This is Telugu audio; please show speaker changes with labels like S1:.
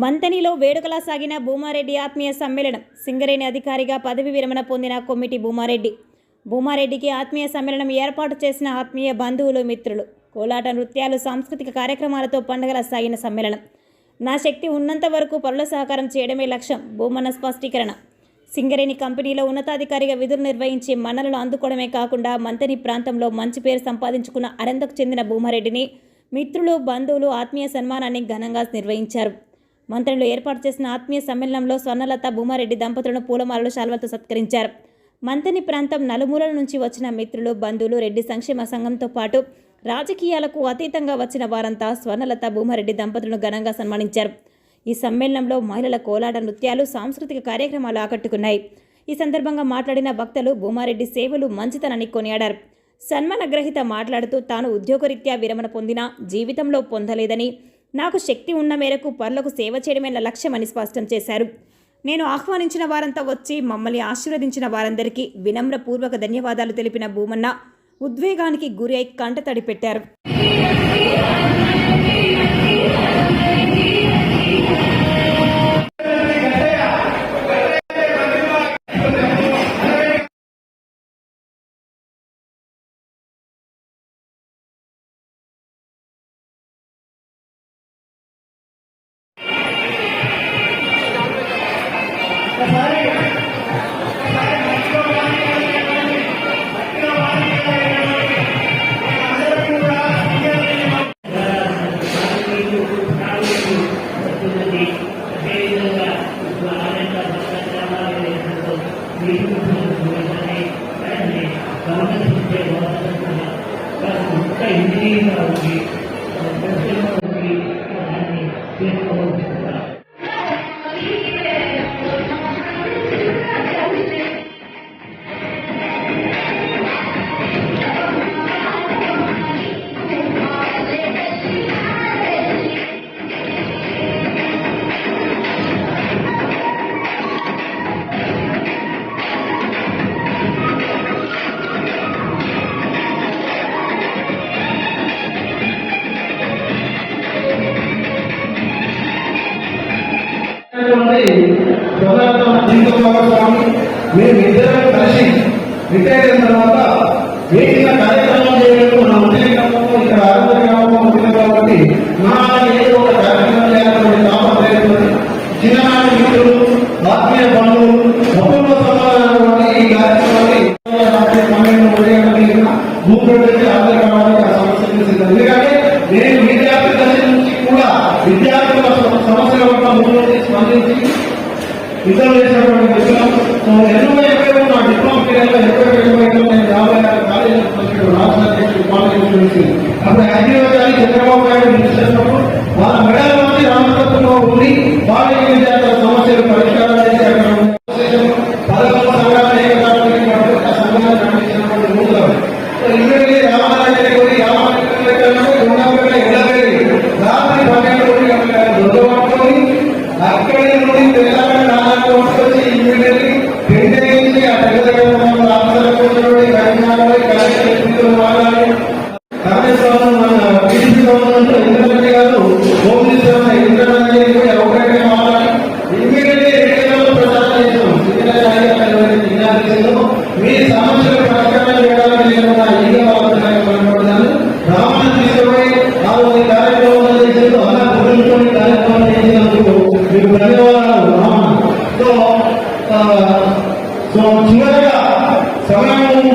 S1: మంతనిలో వేడుకలా సాగిన భూమారెడ్డి ఆత్మీయ సమ్మేళనం. సింగరేణి అధికారిగా పదవి విరమణ పొందిన కొమ్మిటి భూమారెడ్డికి ఆత్మీయ సమ్మేళనం ఏర్పాటు చేసిన ఆత్మీయ బంధువులు, మిత్రులు. కోలాట నృత్యాలు, సాంస్కృతిక కార్యక్రమాలతో పండుగలా సాగిన సమ్మేళనం. నా శక్తి ఉన్నంత వరకు పరుల సహకారం చేయడమే లక్ష్యం. భూమన్న స్పష్టీకరణ. సింగరేణి కంపెనీలో ఉన్నతాధికారిగా విధులు నిర్వహించి మన్ననలు అందుకోవడమే కాకుండా మంతని ప్రాంతంలో మంచి పేరు సంపాదించుకున్న అరందకు చెందిన భూమారెడ్డిని మిత్రులు, బంధువులు ఆత్మీయ సన్మానాన్ని ఘనంగా నిర్వహించారు. మంతనిలో ఏర్పాటు చేసిన ఆత్మీయ సమ్మేళనంలో స్వర్ణలత, భూమారెడ్డి దంపతులను పూలమాలలు, శాల్వలతో సత్కరించారు. మంతని ప్రాంతం నలుమూలల నుంచి వచ్చిన మిత్రులు, బంధువులు, రెడ్డి సంక్షేమ సంఘంతో పాటు రాజకీయాలకు అతీతంగా వచ్చిన వారంతా స్వర్ణలత, భూమారెడ్డి దంపతులను ఘనంగా సన్మానించారు. ఈ సమ్మేళనంలో మహిళల కోలాట నృత్యాలు, సాంస్కృతిక కార్యక్రమాలు ఆకట్టుకున్నాయి. ఈ సందర్భంగా మాట్లాడిన వక్తలు భూమారెడ్డి సేవలు, మంచితనాన్ని కొనియాడారు. సన్మాన గ్రహీత మాట్లాడుతూ తాను ఉద్యోగరీత్యా విరమణ పొందినా జీవితంలో పొందలేదని, నాకు శక్తి ఉన్న మేరకు పరులకు సేవ చేయడమే నా లక్ష్యమని స్పష్టం చేశారు. నేను ఆహ్వానించిన వారంతా వచ్చి మమ్మల్ని ఆశీర్వదించిన వారందరికీ వినమ్రపూర్వక ధన్యవాదాలు తెలిపిన భూమన్న ఉద్వేగానికి గురి అయి కంటతడి పెట్టారు.
S2: మేమిద్దరం కలిసి రిటైర్ అయిన తర్వాత ఏదైనా కార్యక్రమం చేయడం మన ఉద్యోగ గ్రామంలో ఇక్కడ ఆరోగ్య గ్రామంలో ఉంటుంది కాబట్టి మా ఏదో ఒక కార్యక్రమం చేయాలని తాపత్రయంతో చిన్ననాటి మిత్రులు, ఆత్మీయ బంధువులు, కుటుంబ సమాధానం ఈ కార్యక్రమాన్ని భూప్రదేశ్ ఆరోగ్య గ్రామానికి ఆ సమస్య. ఎందుకంటే నేను విద్యార్థి దశ నుంచి కూడా విద్యార్థుల సమస్యల పట్ల ముందు స్పందించి ఇతరులు చేసినటువంటి విషయం. ఎన్నో ఎక్కడో నా డిప్లొమా పీరియడ్లో ఎక్కడెక్కడో నేను 56 కాలేజీలు రాష్ట్ర అధ్యక్షుడు పాల్గొని అప్పుడు హైదరాబాద్ చంద్రబాబు నాయుడు నిలిచినప్పుడు వాళ్ళ మెడల మంది రామతత్వంలో ఉండి వాళ్ళ విద్యార్థుల సమస్యలు పరిష్కారం చేసి అక్కడ పదకొండు సంఘాలు ఏకతాటికి ఆ సంఘాన్ని నడిపించినటువంటి మూలం ఇక్కడికి రామారాజు కోరి రాత్రి 12 దొడ్డవాడుకొని అక్కడి నుండి తెలంగాణ నాలుగు వచ్చి ఇమ్మీడియట్లీ పెంచి ఆ పెద్ద ఆంధ్రప్రదేశ్లోని కరీంనగర్లో కార్యక్రమాలు వాడాలి. కాళేశ్వరం మన బీసీ గవర్నమెంట్ ఇంద్రరెడ్డి గారు హోమ్ మినిస్టర్ ఇంద్రరెడ్డి ఒకటే వాడాలి. ఇమ్మీడియట్లీ రేడియోలో ప్రచారం చేసాం. మీ సమస్యలు పరిష్కారం చేయడానికి నేను ఈగ బాగుంటున్నాను. రామాయణ తీసుకుపోయి ఆ కార్యక్రమం చేసేందుకు అలా గురించి కార్యక్రమం చేసినందుకు మీకు ధన్యవాదాలు. సో చివరిగా సమయం